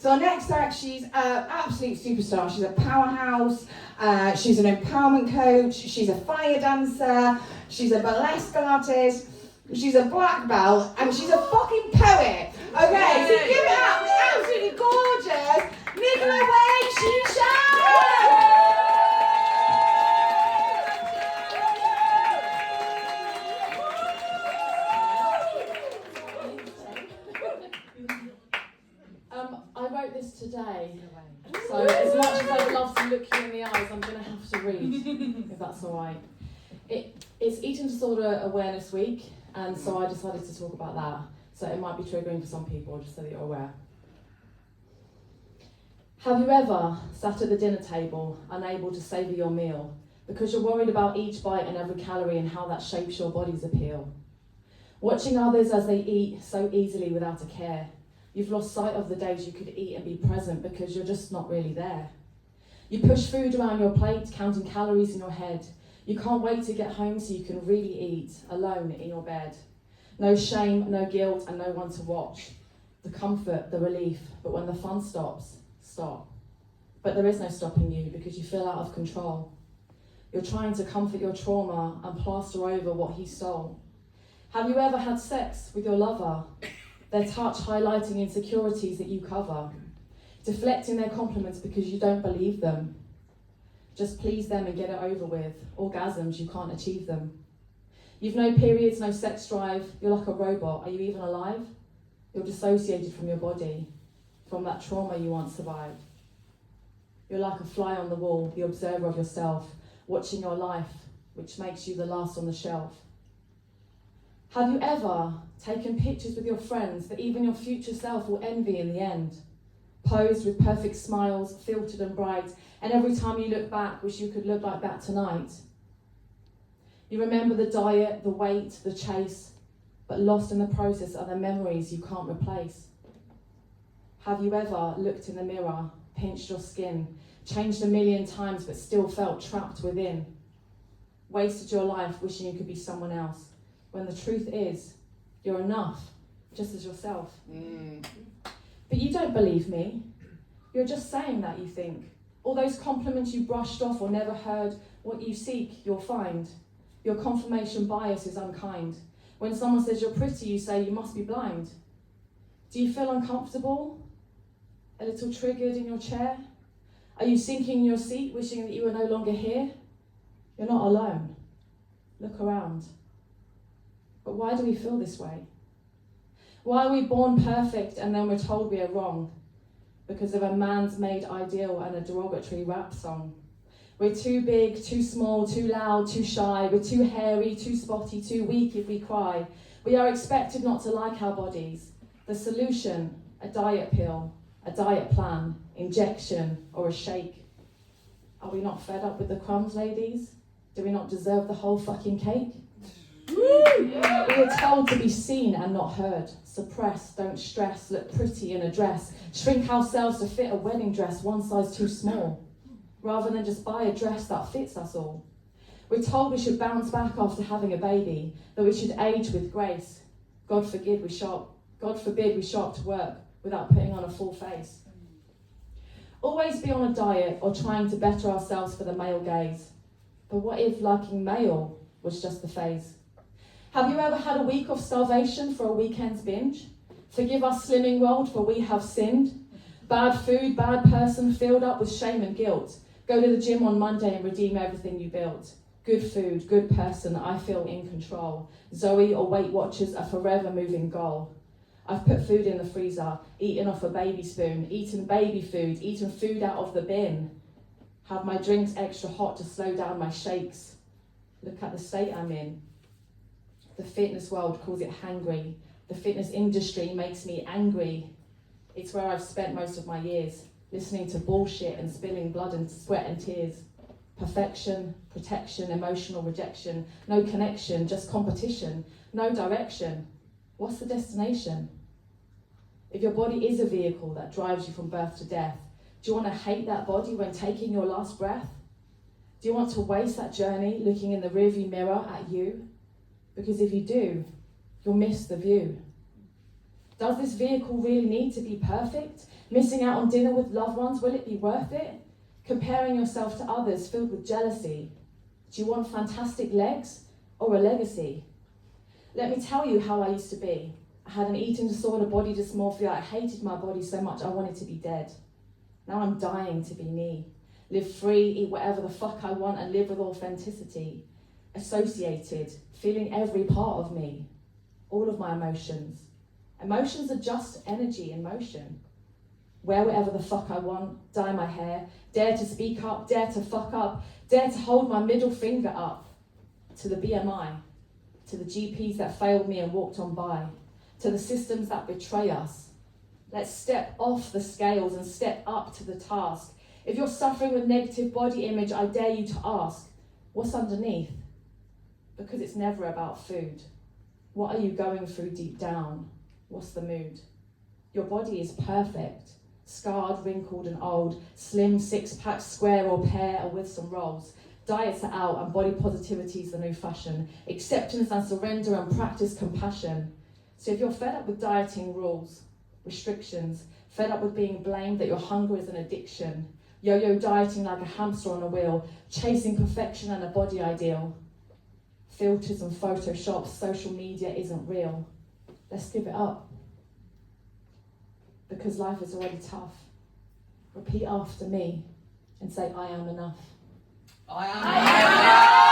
So our next act, she's an absolute superstar. She's a powerhouse. She's an empowerment coach. She's a fire dancer. She's a burlesque artist. She's a black belt, and she's a fucking poet. Okay, so give it up. The absolutely gorgeous Nicola Wai-Shee Chan. I wrote this today, so as much as I'd love to look you in the eyes, I'm going to have to read, if that's all right. It's Eating Disorder Awareness Week, and so I decided to talk about that. So it might be triggering for some people, just so that you're aware. Have you ever sat at the dinner table, unable to savour your meal, because you're worried about each bite and every calorie and how that shapes your body's appeal? Watching others as they eat so easily without a care. You've lost sight of the days you could eat and be present because you're just not really there. You push food around your plate, counting calories in your head. You can't wait to get home so you can really eat, alone in your bed. No shame, no guilt, and no one to watch. The comfort, the relief, but when the fun stops, stop. But there is no stopping you because you feel out of control. You're trying to comfort your trauma and plaster over what he stole. Have you ever had sex with your lover? Their touch highlighting insecurities that you cover, deflecting their compliments because you don't believe them. Just please them and get it over with. Orgasms, you can't achieve them. You've no periods, no sex drive. You're like a robot. Are you even alive? You're dissociated from your body, from that trauma you once survived. You're like a fly on the wall, the observer of yourself, watching your life, which makes you the last on the shelf. Have you ever taken pictures with your friends that even your future self will envy in the end? Posed with perfect smiles, filtered and bright, and every time you look back, wish you could look like that tonight. You remember the diet, the weight, the chase, but lost in the process are the memories you can't replace. Have you ever looked in the mirror, pinched your skin, changed a million times but still felt trapped within? Wasted your life wishing you could be someone else, when the truth is, you're enough, just as yourself. But you don't believe me. You're just saying that, you think. All those compliments you brushed off or never heard, what you seek, you'll find. Your confirmation bias is unkind. When someone says you're pretty, you say you must be blind. Do you feel uncomfortable? A little triggered in your chair? Are you sinking in your seat, wishing that you were no longer here? You're not alone. Look around. But why do we feel this way? Why are we born perfect and then we're told we are wrong? Because of a man's made ideal and a derogatory rap song. We're too big, too small, too loud, too shy. We're too hairy, too spotty, too weak if we cry. We are expected not to like our bodies. The solution, a diet pill, a diet plan, injection, or a shake. Are we not fed up with the crumbs, ladies? Do we not deserve the whole fucking cake? We are told to be seen and not heard. Suppress, don't stress, look pretty in a dress. Shrink ourselves to fit a wedding dress one size too small, rather than just buy a dress that fits us all. We're told we should bounce back after having a baby, that we should age with grace. God forbid we show up to work without putting on a full face. Always be on a diet or trying to better ourselves for the male gaze. But what if liking male was just the phase? Have you ever had a week of starvation for a weekend's binge? Forgive us, slimming world, for we have sinned. Bad food, bad person, filled up with shame and guilt. Go to the gym on Monday and redeem everything you built. Good food, good person, I feel in control. Zoe or Weight Watchers, a forever moving goal. I've put food in the freezer, eaten off a baby spoon, eaten baby food, eaten food out of the bin. Have my drinks extra hot to slow down my shakes. Look at the state I'm in. The fitness world calls it hangry. The fitness industry makes me angry. It's where I've spent most of my years, listening to bullshit and spilling blood and sweat and tears. Perfection, protection, emotional rejection, no connection, just competition, no direction. What's the destination? If your body is a vehicle that drives you from birth to death, do you want to hate that body when taking your last breath? Do you want to waste that journey looking in the rearview mirror at you? Because if you do, you'll miss the view. Does this vehicle really need to be perfect? Missing out on dinner with loved ones, will it be worth it? Comparing yourself to others filled with jealousy. Do you want fantastic legs or a legacy? Let me tell you how I used to be. I had an eating disorder, body dysmorphia. I hated my body so much I wanted to be dead. Now I'm dying to be me. Live free, eat whatever the fuck I want, and live with authenticity. Associated, feeling every part of me. All of my emotions. Emotions are just energy in motion. Wear whatever the fuck I want, dye my hair, dare to speak up, dare to fuck up, dare to hold my middle finger up to the BMI, to the GPs that failed me and walked on by, to the systems that betray us. Let's step off the scales and step up to the task. If you're suffering with negative body image, I dare you to ask, what's underneath? Because it's never about food. What are you going through deep down? What's the mood? Your body is perfect. Scarred, wrinkled and old, slim, six-pack, square or pear or with some rolls. Diets are out and body positivity is the new fashion. Acceptance and surrender and practice compassion. So if you're fed up with dieting rules, restrictions, fed up with being blamed that your hunger is an addiction, yo-yo dieting like a hamster on a wheel, chasing perfection and a body ideal, filters and photoshops, social media isn't real, let's give it up. Because life is already tough. Repeat after me and say, I am enough. I am enough.